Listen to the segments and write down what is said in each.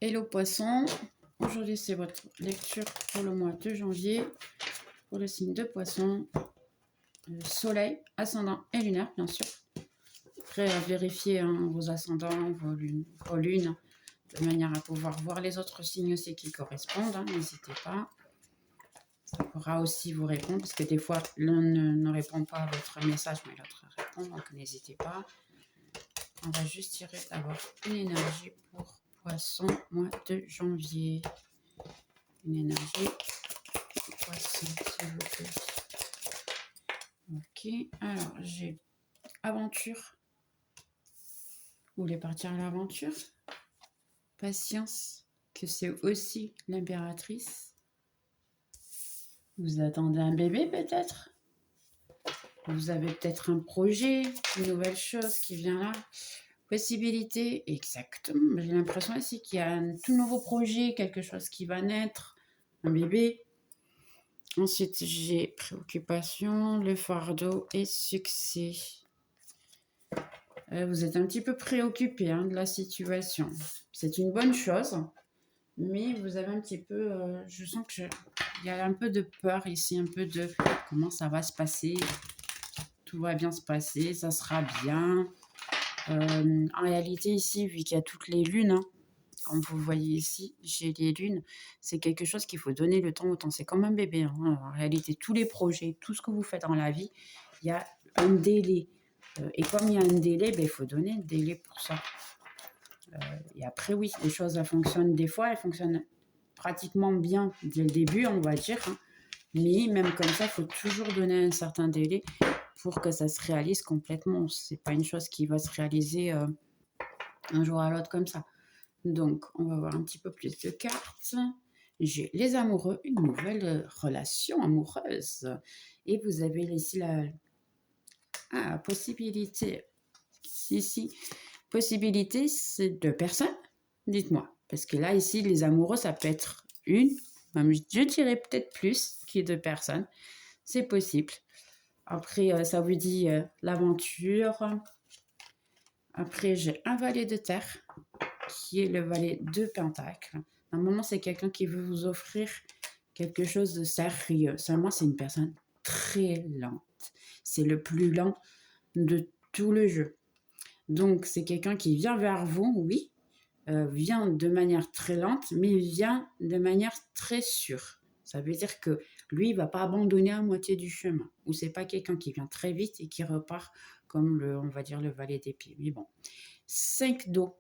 Hello Poisson, aujourd'hui c'est votre lecture pour le mois de janvier pour le signe de Poisson, Soleil, ascendant et lunaire bien sûr. Après vérifier vos ascendants, vos lunes, de manière à pouvoir voir les autres signes aussi qui correspondent, n'hésitez pas. Ça pourra aussi vous répondre parce que des fois l'un ne répond pas à votre message mais l'autre répond, donc n'hésitez pas. On va juste tirer d'abord une énergie pour Poisson, mois de janvier. Une énergie Poisson, s'il vous plaît. Ok, alors j'ai aventure. Vous voulez partir à l'aventure? Patience, que c'est aussi l'impératrice. Vous attendez un bébé peut-être? Vous avez peut-être un projet, une nouvelle chose qui vient là. Possibilité, exactement. J'ai l'impression ici qu'il y a un tout nouveau projet, quelque chose qui va naître, un bébé. Ensuite, j'ai préoccupation, le fardeau et succès. Vous êtes un petit peu préoccupé de la situation. C'est une bonne chose, mais vous avez un petit peu... je sens qu'il y a un peu de peur ici, un peu de comment ça va se passer. Tout va bien se passer, ça sera bien. En réalité, ici, vu qu'il y a toutes les lunes, comme vous voyez ici, j'ai les lunes, c'est quelque chose qu'il faut donner le temps au temps. C'est comme un bébé. En réalité, tous les projets, tout ce que vous faites dans la vie, il y a un délai. Et comme il y a un délai, il faut donner un délai pour ça. Et après, oui, les choses, elles fonctionnent des fois, elles fonctionnent pratiquement bien dès le début, on va dire. Mais même comme ça, il faut toujours donner un certain délai pour que ça se réalise complètement. Ce n'est pas une chose qui va se réaliser un jour à l'autre comme ça. Donc, on va voir un petit peu plus de cartes. J'ai les amoureux, une nouvelle relation amoureuse. Et vous avez ici la possibilité. Ici, possibilité, c'est 2 personnes. Dites-moi. Parce que là, ici, les amoureux, ça peut être une, même je dirais peut-être plus que 2 personnes. C'est possible. Après, ça vous dit l'aventure. Après, j'ai un valet de terre, qui est le valet de pentacles. Normalement, c'est quelqu'un qui veut vous offrir quelque chose de sérieux. Seulement, c'est une personne très lente. C'est le plus lent de tout le jeu. Donc, c'est quelqu'un qui vient vers vous, oui, vient de manière très lente, mais vient de manière très sûre. Ça veut dire que lui, il ne va pas abandonner à moitié du chemin. Ou c'est pas quelqu'un qui vient très vite et qui repart comme on va dire, le valet d'épée. Mais bon. 5 d'eau.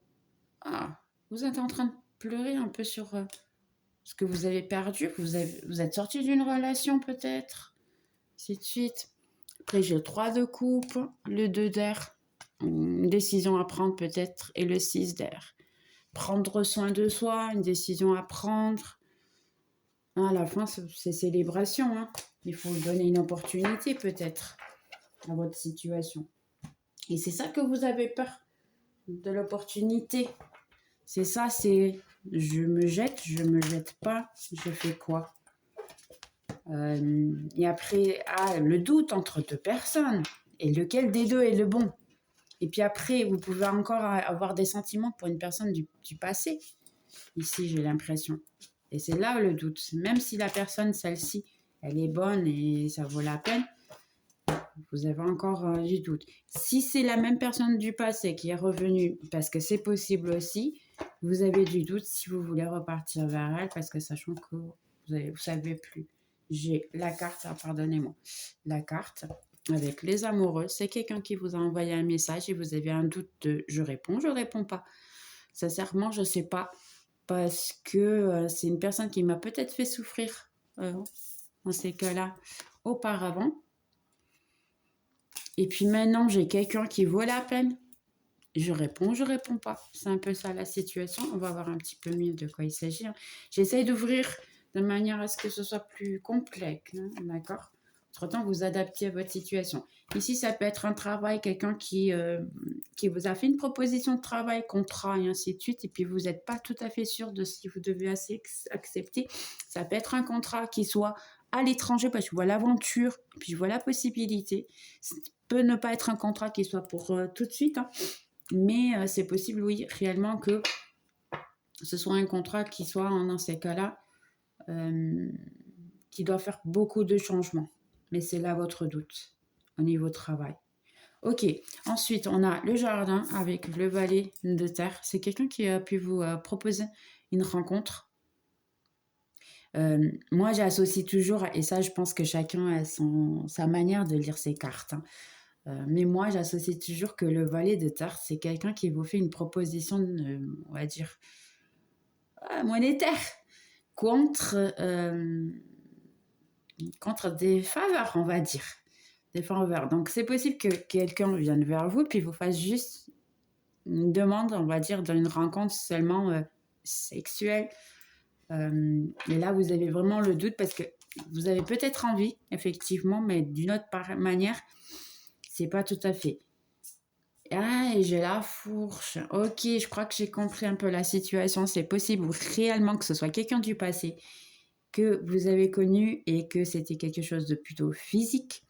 Ah, vous êtes en train de pleurer un peu sur ce que vous avez perdu. Vous êtes sorti d'une relation peut-être. Ainsi de suite. Après, j'ai le 3 de coupe, le 2 d'air. Une décision à prendre peut-être. Et le 6 d'air. Prendre soin de soi, une décision à prendre. À la fin, c'est célébration. Il faut donner une opportunité peut-être à votre situation. Et c'est ça que vous avez peur, de l'opportunité. C'est ça, c'est je me jette pas, je fais quoi? Et après, le doute entre 2 personnes. Et lequel des deux est le bon? Et puis après, vous pouvez encore avoir des sentiments pour une personne du passé. Ici, j'ai l'impression. Et c'est là le doute. Même si la personne, celle-ci, elle est bonne et ça vaut la peine, vous avez encore du doute. Si c'est la même personne du passé qui est revenue, parce que c'est possible aussi, vous avez du doute si vous voulez repartir vers elle, parce que sachant que vous savez plus. J'ai la carte, pardonnez-moi, la carte avec les amoureux. C'est quelqu'un qui vous a envoyé un message et vous avez un doute de je réponds pas. Sincèrement, je sais pas, parce que c'est une personne qui m'a peut-être fait souffrir dans ces cas-là auparavant. Et puis maintenant, j'ai quelqu'un qui vaut la peine. Je réponds pas. C'est un peu ça la situation. On va voir un petit peu mieux de quoi il s'agit. J'essaye d'ouvrir de manière à ce que ce soit plus complexe. D'accord? Entre-temps, vous adaptez à votre situation. Ici, ça peut être un travail, quelqu'un qui vous a fait une proposition de travail, contrat et ainsi de suite, et puis vous n'êtes pas tout à fait sûr de si vous devez accepter. Ça peut être un contrat qui soit à l'étranger, parce que je vois l'aventure, puis je vois la possibilité. Ça peut ne pas être un contrat qui soit pour tout de suite, mais c'est possible, oui, réellement que ce soit un contrat qui soit, dans ces cas-là, qui doit faire beaucoup de changements. Mais c'est là votre doute au niveau travail. Ok, ensuite on a le jardin avec le valet de terre. C'est quelqu'un qui a pu vous proposer une rencontre. Moi j'associe toujours, et ça je pense que chacun a sa manière de lire ses cartes, hein. Mais moi j'associe toujours que le valet de terre, c'est quelqu'un qui vous fait une proposition, on va dire, monétaire contre, contre des faveurs, on va dire. Des faveurs. Donc c'est possible que quelqu'un vienne vers vous puis vous fasse juste une demande, on va dire, d'une rencontre seulement sexuelle. Et là, vous avez vraiment le doute parce que vous avez peut-être envie, effectivement, mais d'une autre manière, c'est pas tout à fait. Ah, et j'ai la fourche. Ok, je crois que j'ai compris un peu la situation. C'est possible réellement que ce soit quelqu'un du passé que vous avez connu et que c'était quelque chose de plutôt physique.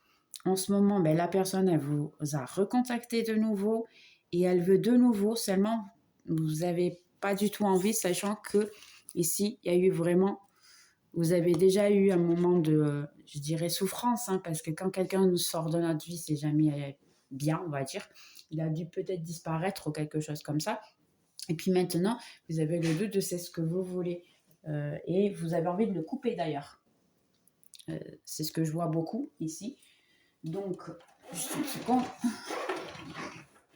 En ce moment, ben, la personne, elle vous a recontacté de nouveau et elle veut de nouveau, seulement vous n'avez pas du tout envie, sachant que ici, il y a eu vraiment, vous avez déjà eu un moment de, je dirais, souffrance, hein, parce que quand quelqu'un nous sort de notre vie, c'est jamais bien, on va dire. Il a dû peut-être disparaître ou quelque chose comme ça. Et puis maintenant, vous avez le doute de c'est ce que vous voulez. Et vous avez envie de le couper d'ailleurs. C'est ce que je vois beaucoup ici. Donc, juste une seconde.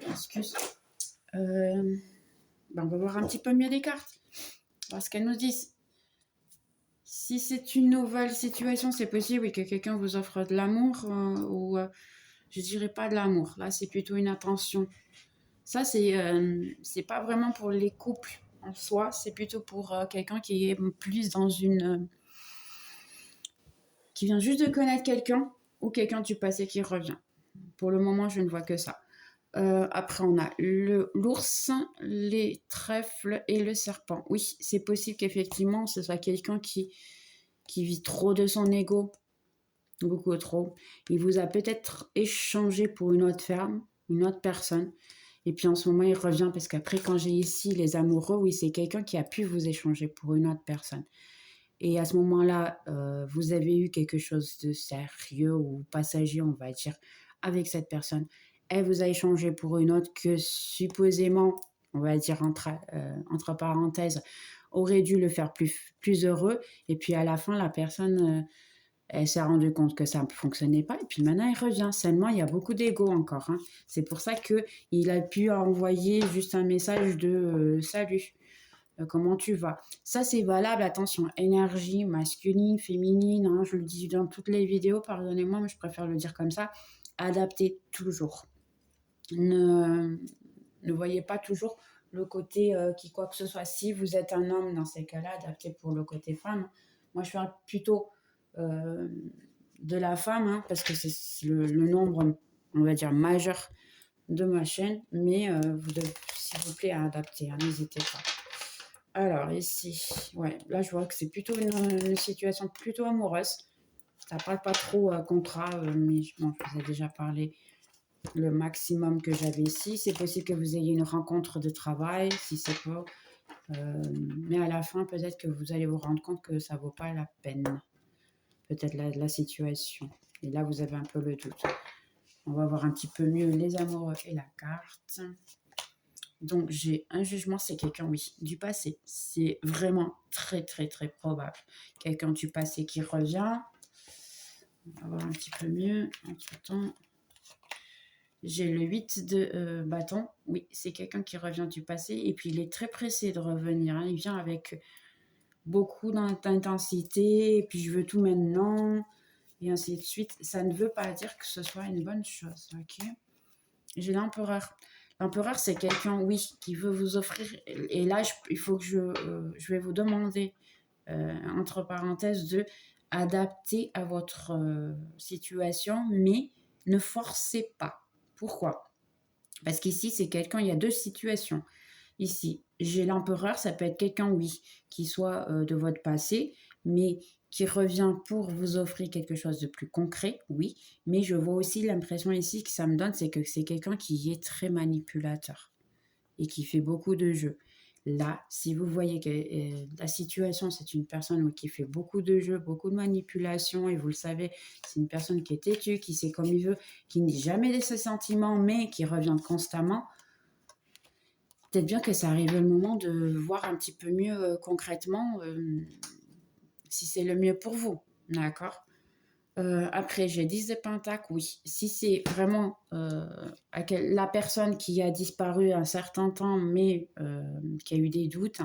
Excuse. Ben on va voir un petit peu mieux les cartes. Parce qu'elles nous disent, si c'est une nouvelle situation, c'est possible que quelqu'un vous offre de l'amour ou je dirais pas de l'amour. Là, c'est plutôt une attention. Ça, c'est pas vraiment pour les couples en soi. C'est plutôt pour quelqu'un qui est plus dans une... qui vient juste de connaître quelqu'un ou quelqu'un du passé qui revient. Pour le moment, je ne vois que ça. Après, on a l'ours, les trèfles et le serpent. Oui, c'est possible qu'effectivement, ce soit quelqu'un qui vit trop de son ego, beaucoup trop. Il vous a peut-être échangé pour une autre femme, une autre personne. Et puis en ce moment, il revient parce qu'après, quand j'ai ici les amoureux, oui, c'est quelqu'un qui a pu vous échanger pour une autre personne. Et à ce moment-là, vous avez eu quelque chose de sérieux ou passager, on va dire, avec cette personne. Elle vous a échangé pour une autre que supposément, on va dire entre parenthèses, aurait dû le faire plus heureux. Et puis à la fin, la personne, elle s'est rendue compte que ça ne fonctionnait pas. Et puis maintenant, elle revient. Seulement, il y a beaucoup d'ego encore, hein. C'est pour ça qu'il a pu envoyer juste un message de salut. Comment tu vas. Ça, c'est valable, attention, énergie masculine, féminine, hein, je le dis dans toutes les vidéos, pardonnez-moi, mais je préfère le dire comme ça, adaptez toujours. Ne voyez pas toujours le côté qui quoi que ce soit. Si vous êtes un homme, dans ces cas-là, adaptez pour le côté femme. Moi, je parle plutôt de la femme, hein, parce que c'est le nombre, on va dire, majeur de ma chaîne, mais vous devez, s'il vous plaît, à adapter, hein, n'hésitez pas. Alors ici, ouais, là je vois que c'est plutôt une situation plutôt amoureuse. Ça parle pas trop contrat, mais bon, je vous ai déjà parlé le maximum que j'avais ici. C'est possible que vous ayez une rencontre de travail, si c'est pas. Mais à la fin, peut-être que vous allez vous rendre compte que ça vaut pas la peine. Peut-être la situation. Et là, vous avez un peu le doute. On va voir un petit peu mieux les amoureux et la carte. Donc, j'ai un jugement, c'est quelqu'un, oui, du passé. C'est vraiment très, très, très probable. Quelqu'un du passé qui revient. On va voir un petit peu mieux. Entre-temps, j'ai le 8 de bâton. Oui, c'est quelqu'un qui revient du passé. Et puis, il est très pressé de revenir, hein. Il vient avec beaucoup d'intensité. Et puis, je veux tout maintenant. Et ainsi de suite. Ça ne veut pas dire que ce soit une bonne chose. Ok. J'ai l'empereur. L'empereur, c'est quelqu'un, oui, qui veut vous offrir. Et là, il faut que je vais vous demander, entre parenthèses, de adapter à votre situation, mais ne forcez pas. Pourquoi? Parce qu'ici, c'est quelqu'un, il y a deux situations. Ici, j'ai l'empereur, ça peut être quelqu'un, oui, qui soit de votre passé, mais qui revient pour vous offrir quelque chose de plus concret, oui. Mais je vois aussi l'impression ici que ça me donne, c'est que c'est quelqu'un qui est très manipulateur et qui fait beaucoup de jeux. Là, si vous voyez que la situation, c'est une personne qui fait beaucoup de jeux, beaucoup de manipulations, et vous le savez, c'est une personne qui est têtue, qui sait comme il veut, qui ne dit jamais de ses sentiments, mais qui revient constamment, peut-être bien que ça arrive le moment de voir un petit peu mieux concrètement si c'est le mieux pour vous. D'accord. Après, j'ai 10 de Pentacle, oui. Si c'est vraiment la personne qui a disparu un certain temps, mais qui a eu des doutes,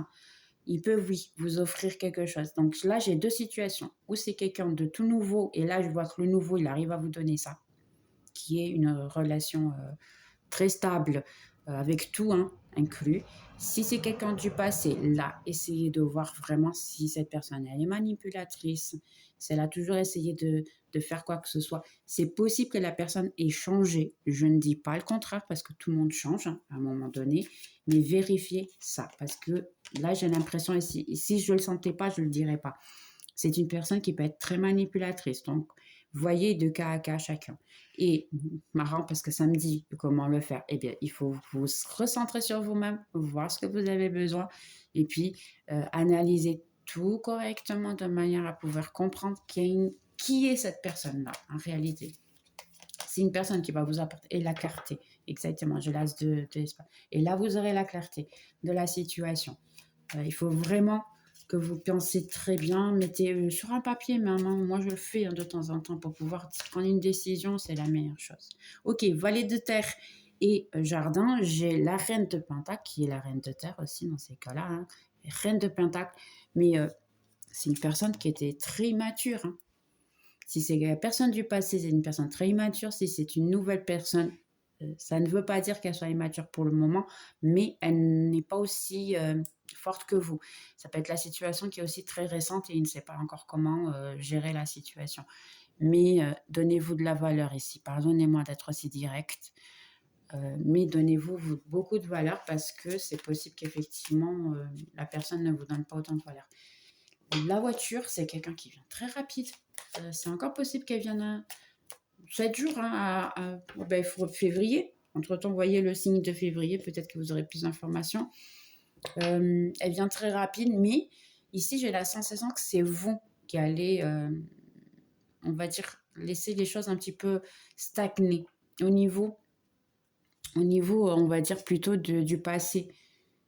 il peut, oui, vous offrir quelque chose. Donc là, j'ai deux situations. Ou c'est quelqu'un de tout nouveau, et là, je vois que le nouveau, il arrive à vous donner ça, qui est une relation très stable, avec tout inclus. Si c'est quelqu'un du passé, là, essayez de voir vraiment si cette personne elle est manipulatrice, si elle a toujours essayé de faire quoi que ce soit. C'est possible que la personne ait changé. Je ne dis pas le contraire parce que tout le monde change à un moment donné, mais vérifiez ça parce que là, j'ai l'impression, et si je ne le sentais pas, je ne le dirais pas. C'est une personne qui peut être très manipulatrice. Donc, voyez de cas à cas chacun. Et marrant parce que ça me dit comment le faire. Eh bien, il faut vous recentrer sur vous-même, voir ce que vous avez besoin et puis analyser tout correctement de manière à pouvoir comprendre qui est cette personne-là en réalité. C'est une personne qui va vous apporter et la clarté. Exactement, je laisse de l'espace. Et là, vous aurez la clarté de la situation. Il faut vraiment que vous pensez très bien, mettez sur un papier même, moi je le fais de temps en temps pour pouvoir prendre une décision, c'est la meilleure chose. Ok, valet de terre et jardin, j'ai la reine de Pentacle qui est la reine de terre aussi dans ces cas-là, reine de Pentacle, mais c'est une personne qui était très immature. Si c'est la personne du passé, c'est une personne très immature, si c'est une nouvelle personne, ça ne veut pas dire qu'elle soit immature pour le moment, mais elle n'est pas aussi forte que vous. Ça peut être la situation qui est aussi très récente et il ne sait pas encore comment gérer la situation. Mais donnez-vous de la valeur ici. Pardonnez-moi d'être aussi direct, mais donnez-vous beaucoup de valeur parce que c'est possible qu'effectivement la personne ne vous donne pas autant de valeur. La voiture, c'est quelqu'un qui vient très rapide. C'est encore possible qu'elle vienne 7 jours février. Entre-temps, vous voyez le signe de février, peut-être que vous aurez plus d'informations. Elle vient très rapide, mais ici, j'ai la sensation que c'est vous qui allez, on va dire, laisser les choses un petit peu stagner au niveau, on va dire, plutôt du passé.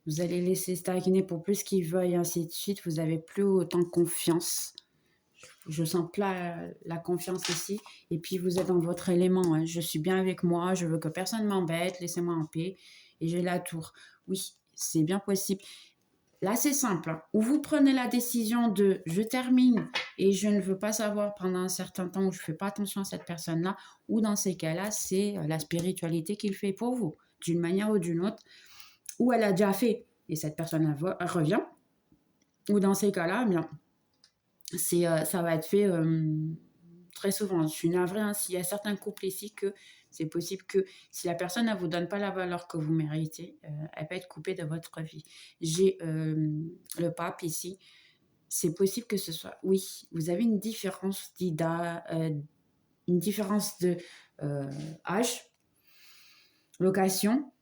Vous allez laisser stagner pour plus qu'ils veuillent, ainsi de suite. Vous n'avez plus autant confiance. Je sens pas la confiance ici. Et puis, vous êtes dans votre élément. Je suis bien avec moi. Je veux que personne m'embête. Laissez-moi en paix. Et j'ai la tour. Oui, c'est bien possible. Là, c'est simple. Ou vous prenez la décision de je termine et je ne veux pas savoir pendant un certain temps où je ne fais pas attention à cette personne-là. Ou dans ces cas-là, c'est la spiritualité qu'il fait pour vous, d'une manière ou d'une autre. Ou elle a déjà fait et cette personne elle revient. Ou dans ces cas-là, bien, ça va être fait très souvent. Je suis navrée, s'il y a certains couples ici que c'est possible que si la personne ne vous donne pas la valeur que vous méritez, elle peut être coupée de votre vie. J'ai le pape ici. C'est possible que ce soit... Oui, vous avez une différence une différence de âge, location,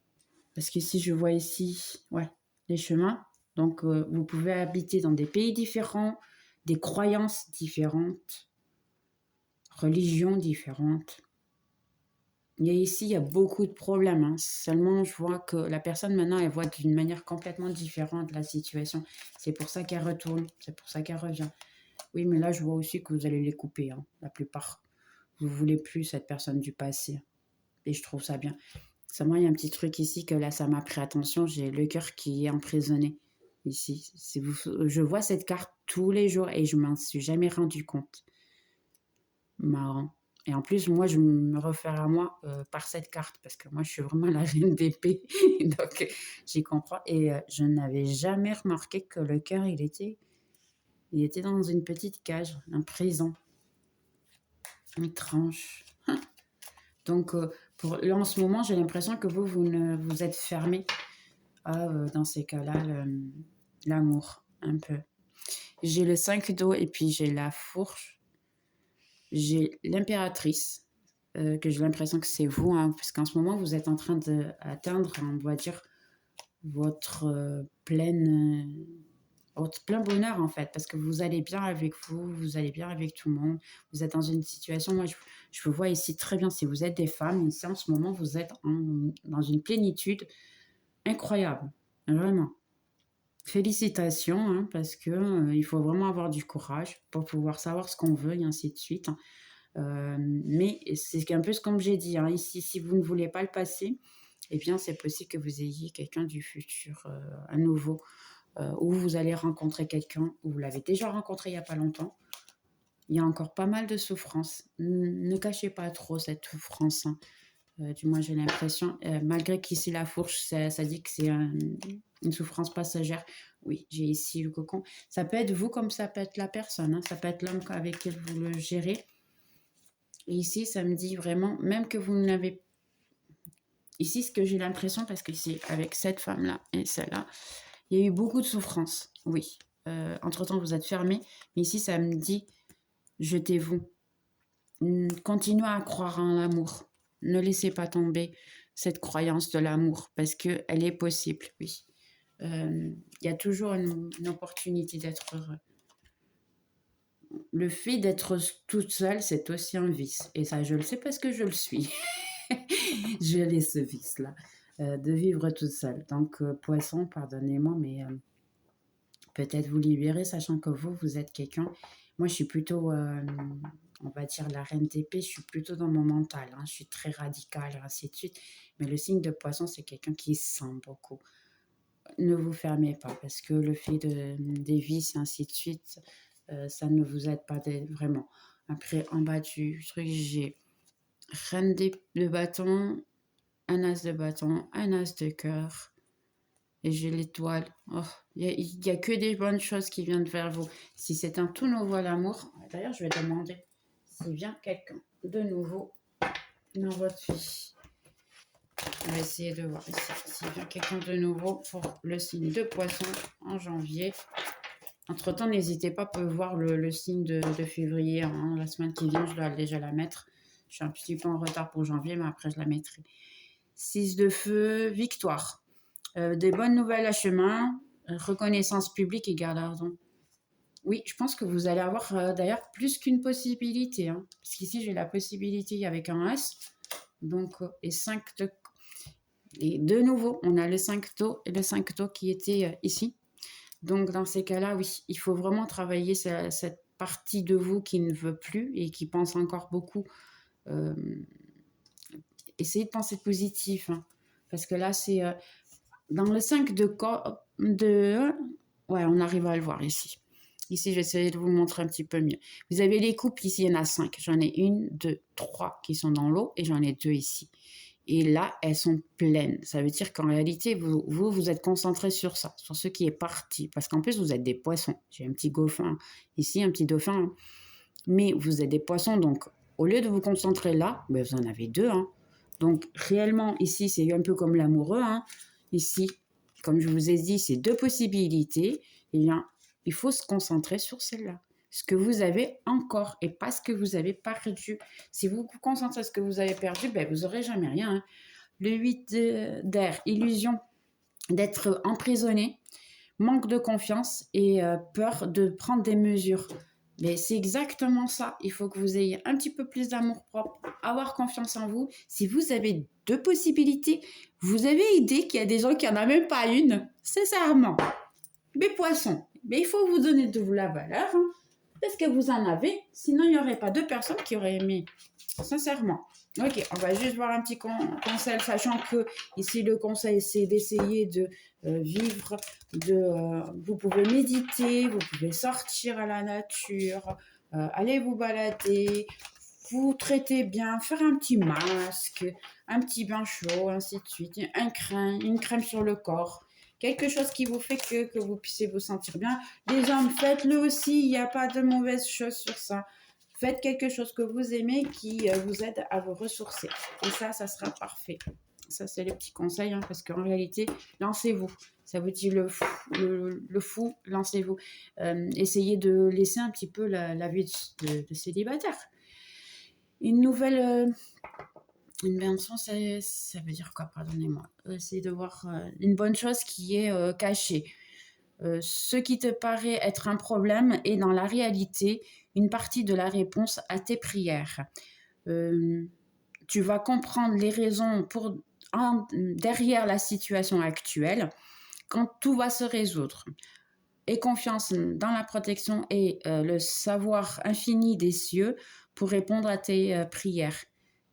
parce que si je vois ici, ouais, les chemins, donc vous pouvez habiter dans des pays différents, des croyances différentes, religions différentes. Et ici, il y a beaucoup de problèmes. Seulement, je vois que la personne, maintenant, elle voit d'une manière complètement différente la situation. C'est pour ça qu'elle retourne, c'est pour ça qu'elle revient. Oui, mais là, je vois aussi que vous allez les couper, la plupart. Vous ne voulez plus cette personne du passé. Et je trouve ça bien. Seulement, il y a un petit truc ici que là, ça m'a pris attention. J'ai le cœur qui est emprisonné ici. Je vois cette carte tous les jours et je ne m'en suis jamais rendu compte. Marrant. Et en plus, moi, je me réfère à moi par cette carte parce que moi, je suis vraiment la reine d'épée. Donc, j'y comprends. Et je n'avais jamais remarqué que le cœur, il était dans une petite cage, un prison. Étrange. Donc, là, en ce moment, j'ai l'impression que vous êtes fermé à, dans ces cas-là, l'amour, un peu. J'ai le 5 d'eau et puis j'ai la fourche. J'ai l'impératrice, que j'ai l'impression que c'est vous, parce qu'en ce moment, vous êtes en train d'atteindre, on va dire, votre votre plein bonheur en fait, parce que vous allez bien avec vous, vous allez bien avec tout le monde, vous êtes dans une situation, moi je vous vois ici très bien, si vous êtes des femmes, ici en ce moment vous êtes dans une plénitude incroyable, vraiment. Félicitations, hein, parce que il faut vraiment avoir du courage pour pouvoir savoir ce qu'on veut et ainsi de suite. Mais c'est un peu comme j'ai dit, hein, ici, si vous ne voulez pas le passé, eh bien, c'est possible que vous ayez quelqu'un du futur, à nouveau, où vous allez rencontrer quelqu'un, ou vous l'avez déjà rencontré il n'y a pas longtemps. Il y a encore pas mal de souffrance. Ne cachez pas trop cette souffrance, hein. Du moins, j'ai l'impression, malgré qu'ici la fourche, ça dit que c'est une souffrance passagère. Oui, j'ai ici le cocon. Ça peut être vous comme ça peut être la personne, hein. Ça peut être l'homme avec qui vous le gérez. Et ici, ça me dit vraiment, même que vous n'avez... Ici, ce que j'ai l'impression, parce que c'est avec cette femme-là et celle-là, il y a eu beaucoup de souffrance, oui. Entre-temps, vous êtes fermé, mais ici, ça me dit, jetez-vous. Continuez à croire en l'amour. Ne laissez pas tomber cette croyance de l'amour, parce qu'elle est possible, oui. Il y a toujours une opportunité d'être heureux. Le fait d'être toute seule, c'est aussi un vice. Et ça, je le sais parce que je le suis. Je l'ai ce vice-là, de vivre toute seule. Donc, poisson, pardonnez-moi, mais peut-être vous libérer, sachant que vous êtes quelqu'un. Moi, je suis plutôt, on va dire, la reine d'épée, je suis plutôt dans mon mental. Hein, je suis très radicale, et ainsi de suite. Mais le signe de poisson, c'est quelqu'un qui sent beaucoup. Ne vous fermez pas, parce que le fait des vices et ainsi de suite, ça ne vous aide pas vraiment. Après, en bas du truc, j'ai reine de bâton, un as de bâton, un as de cœur, et j'ai l'étoile. Oh, il y a que des bonnes choses qui viennent vers vous. Si c'est un tout nouveau à l'amour, d'ailleurs, je vais demander s'il vient quelqu'un de nouveau dans votre vie. On va essayer de voir ici s'il vient quelqu'un de nouveau pour le signe de poisson en janvier. Entre-temps, n'hésitez pas à voir le signe de février. Hein. La semaine qui vient, je dois déjà la mettre. Je suis un petit peu en retard pour janvier, mais après, je la mettrai. 6 de feu, victoire. Des bonnes nouvelles à chemin, reconnaissance publique et galardon. Oui, je pense que vous allez avoir d'ailleurs plus qu'une possibilité. Hein, parce qu'ici, j'ai la possibilité avec un As. Donc, et 5 de... Et de nouveau, on a le 5 taux et le 5 taux qui était ici. Donc, dans ces cas-là, oui, il faut vraiment travailler cette partie de vous qui ne veut plus et qui pense encore beaucoup. Essayez de penser positif. Hein, parce que là, c'est... dans le 5 ouais, on arrive à le voir ici. Ici, j'essaie de vous montrer un petit peu mieux. Vous avez les couples, ici, il y en a 5. J'en ai 1, 2, 3 qui sont dans l'eau et j'en ai 2 ici. Et là, elles sont pleines. Ça veut dire qu'en réalité, vous êtes concentré sur ça, sur ce qui est parti. Parce qu'en plus, vous êtes des poissons. J'ai un petit dauphin ici, un petit dauphin. Hein. Mais vous êtes des poissons, donc au lieu de vous concentrer là, ben, vous en avez 2. Hein. Donc réellement, ici, c'est un peu comme l'amoureux. Hein. Ici, comme je vous ai dit, c'est 2 possibilités. Eh bien, il faut se concentrer sur celle-là. Ce que vous avez encore et pas ce que vous avez perdu. Si vous vous concentrez sur ce que vous avez perdu, ben, vous n'aurez jamais rien. Hein. Le 8 d'air, illusion d'être emprisonné, manque de confiance et peur de prendre des mesures. Mais c'est exactement ça. Il faut que vous ayez un petit peu plus d'amour propre, avoir confiance en vous. Si vous avez 2 possibilités, vous avez idée qu'il y a des gens qui n'en ont même pas une, sincèrement. Mais poissons, mais il faut vous donner de vous la valeur, hein, parce que vous en avez, sinon il n'y aurait pas 2 personnes qui auraient aimé, sincèrement. Ok, on va juste voir un petit conseil, sachant que ici le conseil c'est d'essayer de vivre, vous pouvez méditer, vous pouvez sortir à la nature, aller vous balader, vous traiter bien, faire un petit masque, un petit bain chaud, ainsi de suite, une crème sur le corps. Quelque chose qui vous fait que vous puissiez vous sentir bien. Les hommes, faites-le aussi, il n'y a pas de mauvaise chose sur ça. Faites quelque chose que vous aimez qui vous aide à vous ressourcer. Et ça sera parfait. Ça, c'est les petits conseils, hein, parce qu'en réalité, lancez-vous. Ça vous dit le fou, lancez-vous. Essayez de laisser un petit peu la vie de célibataire. Une nouvelle Une benção, ça veut dire quoi? Pardonnez-moi. C'est de voir une bonne chose qui est cachée. Ce qui te paraît être un problème est dans la réalité une partie de la réponse à tes prières. Tu vas comprendre les raisons derrière la situation actuelle quand tout va se résoudre. Aie confiance dans la protection et le savoir infini des cieux pour répondre à tes prières.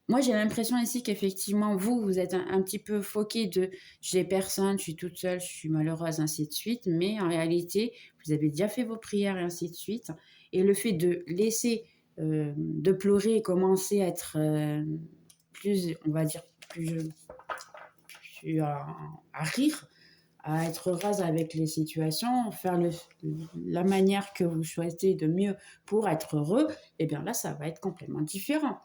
Moi, j'ai l'impression ici qu'effectivement, vous êtes un petit peu foqué de j'ai personne, je suis toute seule, je suis malheureuse, ainsi de suite. Mais en réalité, vous avez déjà fait vos prières et ainsi de suite. Et le fait de laisser de pleurer et commencer à être plus, on va dire, plus à rire, à être heureuse avec les situations, faire la manière que vous choisissez de mieux pour être heureux, et bien là, ça va être complètement différent.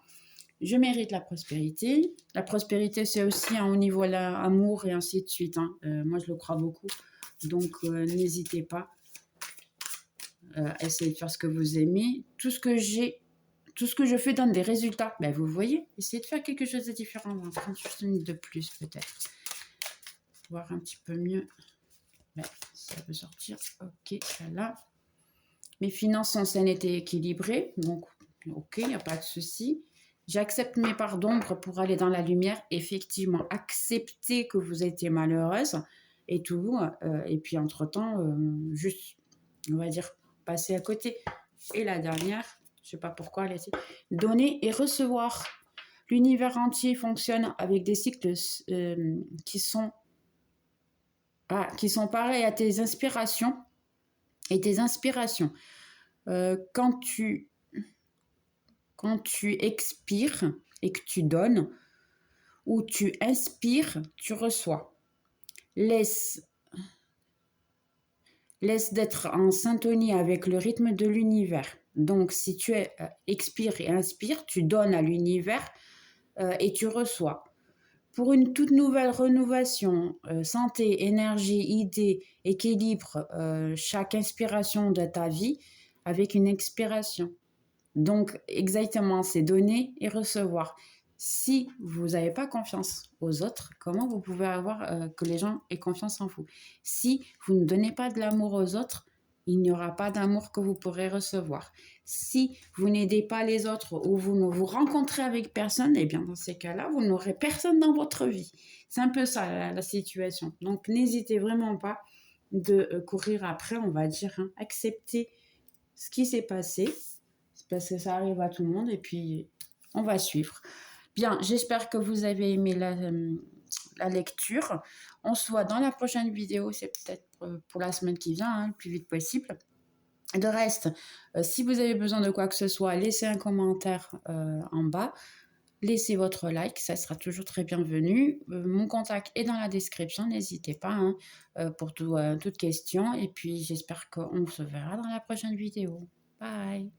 Je mérite la prospérité. La prospérité, c'est aussi au niveau de l'amour et ainsi de suite. Hein. Moi, je le crois beaucoup. Donc, n'hésitez pas à essayer de faire ce que vous aimez. Tout ce que je fais donne des résultats. Ben, vous voyez, essayez de faire quelque chose de différent. On va prendre juste une de plus, peut-être. Voir un petit peu mieux. Ben, ça peut sortir. Ok, voilà. Mes finances sont saines et équilibrées. Donc, ok, il n'y a pas de souci. J'accepte mes parts d'ombre pour aller dans la lumière. Effectivement, accepter que vous étiez malheureuse et tout. Et puis, entre-temps, juste, on va dire, passer à côté. Et la dernière, je ne sais pas pourquoi, elle est donner et recevoir. L'univers entier fonctionne avec des cycles qui sont pareils à tes inspirations et tes inspirations. Quand tu expires et que tu donnes, ou tu inspires, tu reçois. Laisse d'être en syntonie avec le rythme de l'univers. Donc, si tu expires et inspires, tu donnes à l'univers et tu reçois. Pour une toute nouvelle rénovation, santé, énergie, idée, équilibre, chaque inspiration de ta vie avec une expiration. Donc, exactement, c'est donner et recevoir. Si vous n'avez pas confiance aux autres, comment vous pouvez avoir que les gens aient confiance en vous? Si vous ne donnez pas de l'amour aux autres, il n'y aura pas d'amour que vous pourrez recevoir. Si vous n'aidez pas les autres ou vous ne vous rencontrez avec personne, eh bien dans ces cas-là, vous n'aurez personne dans votre vie. C'est un peu ça la situation. Donc n'hésitez vraiment pas de courir après, on va dire, hein, accepter ce qui s'est passé, parce que ça arrive à tout le monde et puis on va suivre. Bien, j'espère que vous avez aimé la lecture. On se voit dans la prochaine vidéo, c'est peut-être pour la semaine qui vient, hein, le plus vite possible. De reste, si vous avez besoin de quoi que ce soit, laissez un commentaire en bas. Laissez votre like, ça sera toujours très bienvenu. Mon contact est dans la description, n'hésitez pas hein, pour toute question. Et puis, j'espère qu'on se verra dans la prochaine vidéo. Bye!